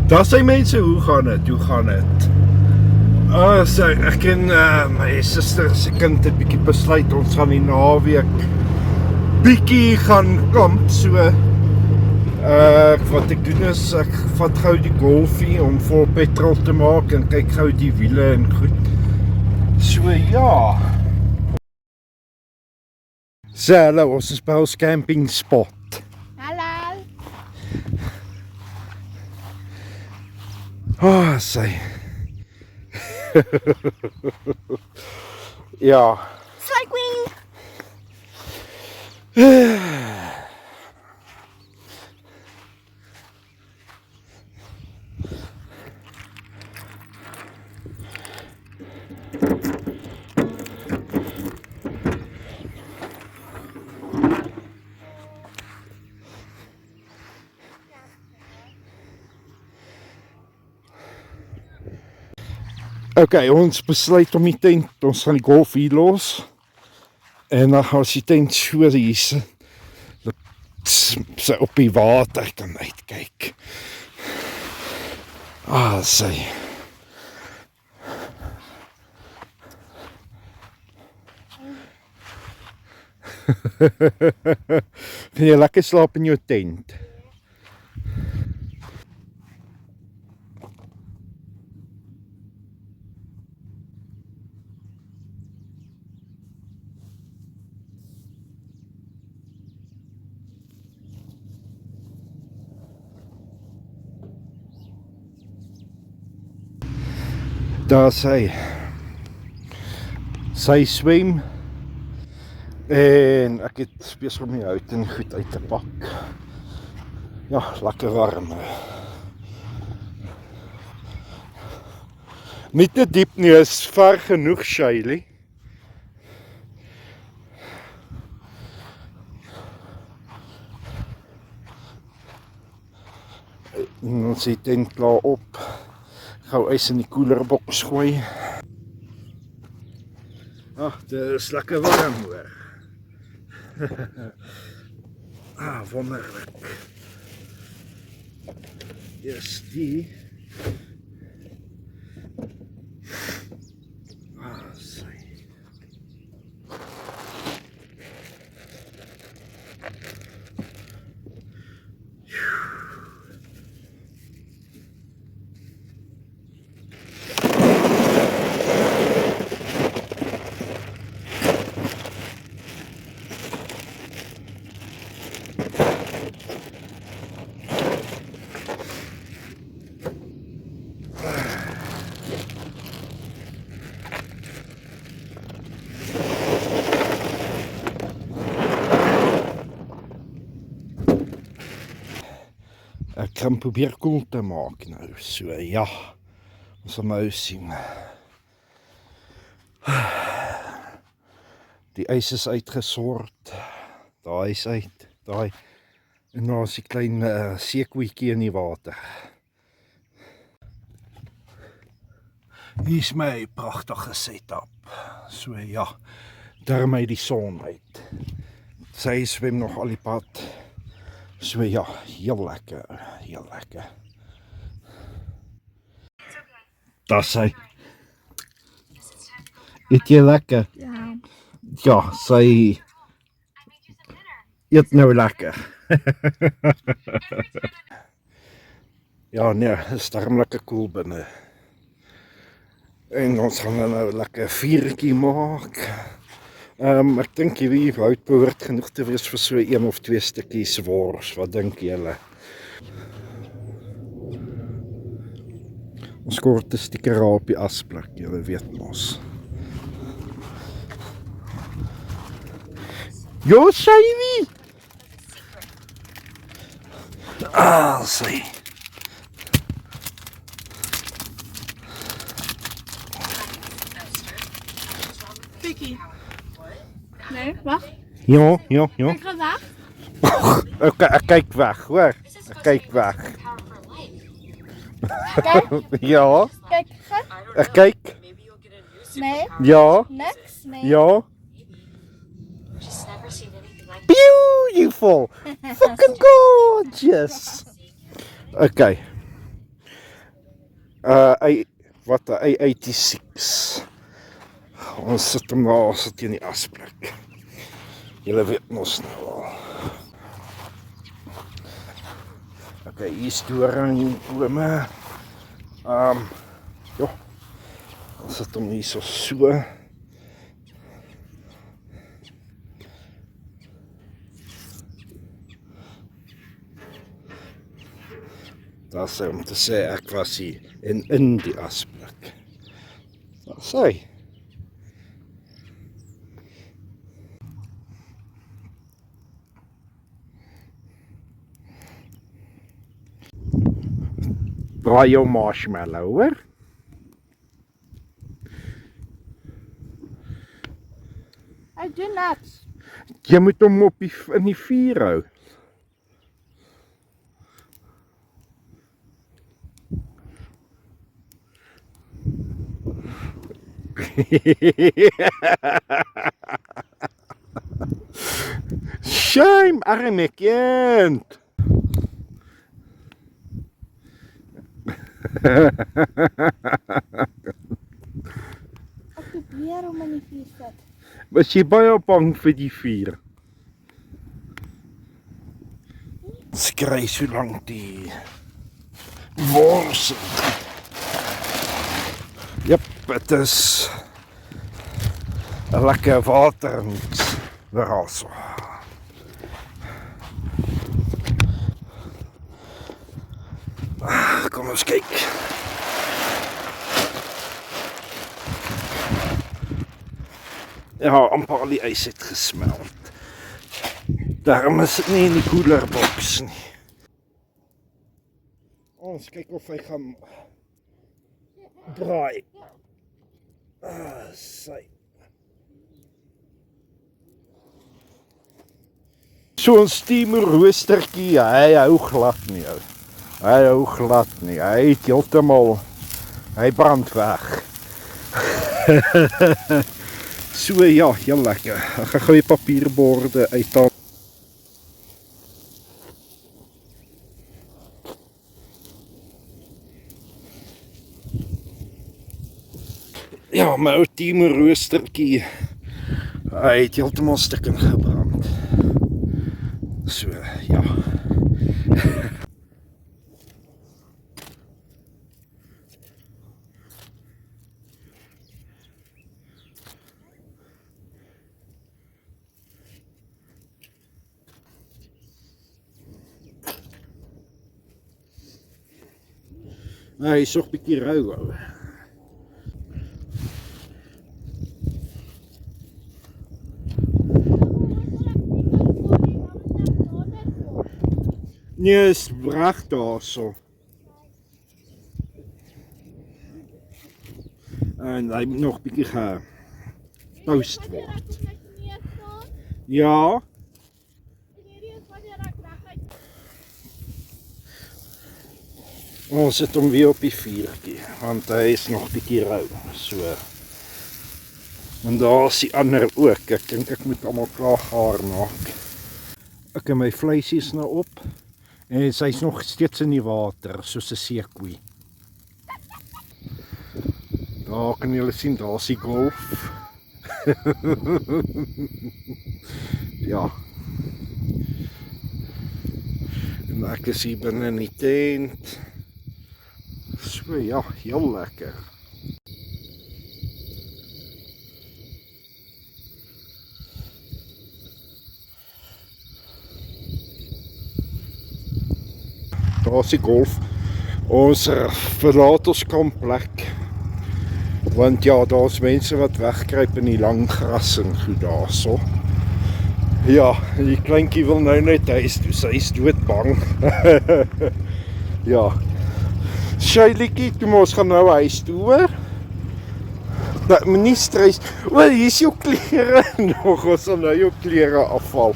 Daar sê mense, hoe gaan het? So, ek en my suster se kind het bietjie besluit, ons gaan die naweek bietjie gaan kamp, so wat ek doen is, ek vat gou die golfie om vol petrol te maak en kyk gou die wiele en goed. So ja. So hallo, ons is by ons camping spot. Hallo. Sy. Ja. Cycling. Okay, ons besluit om die tent, ons gaan die golf hier los. En dan gaan ons die tent so hier so op die water kan uitkyk. Sy. Kan jy lekker slaap in jou tent? Daar sy swem en ek het besig om die hout en goed uit te pak. Ja, lekker warm. Nie te diep nie, is ver genoeg, Shaylee. En ons het tent klaar op. Gou ys in die koelerboks gooi. Dit is lekker warm hoor. Wonderlik. Yes, die. Sy. Ek gaan probeer koel te maak nou, so ja, ons sal nou sien. Die ys is uitgesort, daai is uit, daai, en daar is die klein seekoetjie in die water. Hier is my pragtige setup, so ja, daarom uit die son uit. Sy swem nog al die pad. So ja, heel lekker, heel lekker. Daar sy. Eet jy lekker? Ja. Ja, sy eet nou lekker. Ja nee, is daarom lekker koel binne. En ons gaan nou lekker vuurtjie maak. Ek dink hierdie hout behoort genoeg te wees vir so 1 of 2 stukkies wors. Wat dink julle? Ons kort 'n stukkie raap op die asblik, julle weet mos. Jo, Shaylee! Sy. Vicky. Nee, wacht. Ja. Ik ga weg. Ek kyk weg, hoor. Ek kyk weg. Kijk, Ja, kijk. ek kyk. Nee, Ja, niks. Nee. ja. Beautiful! Fucking gorgeous! Okay. Wat 'n A86. Ons sit hom daar, ons sit in die asblik. Julle weet mos nou al. Okay, hier is doring, bome. Ja, ons sit hom hier so. Daar is om te sê ek was hier in die asblik. Daar sê. Braai jou marshmallow, hoor? I do nuts. Jy moet hom in die vuur hou. Shame, arme kind. Ek probeer om in die vuur sit. Was jy baie bang vir die vuur? Skry so lank die wors. Jep, het is 'n lekker watermix weer so. Kom ons kyk. Ja, amper al die ys het gesmelt. Daarom is dit nie in die koelerboks nie. Ons kyk of hy gaan braai. Sy. Zo'n steamer roostertjie, hy hou glad nie. Hy hou glad nie. Hy het heeltemal, hy brand weg. So ja, heel lekker. Ek gaan gou die papierborde uithaal. Ja, my ou steamer roostertjie, hy het heeltemal stukkend gebrand. So, ja. Hy is nog 'n bietjie rou hou. Nee, is reg daar so. En hy moet nog 'n bietjie getoast word. Ja. Ons sit hom weer op die vuurtjie, want hy is nog 'n bietjie rou. So. En daar is die ander ook. Ek dink ek moet almal klaar gaar maak. Ek het my vleisies nou op. En sy is nog steeds in die water, soos 'n seekoei. Daar kan julle sien, daar is die golf. Ja. En ek is hier binne in die tent. So ja, heel lekker. Daar is die golf. Ons verlaat ons kampplek. Want ja, daar is mense wat wegkruip in die lang gras en goed daar so. Ja, die kleintjie wil nou net huis toe, sy is doodbang. Ja. Shailetjie, toe ons gaan nou huis toe, hoor. Nou, moenie stres. O, hier is jou klere nog, ons sal nou jou klere afval.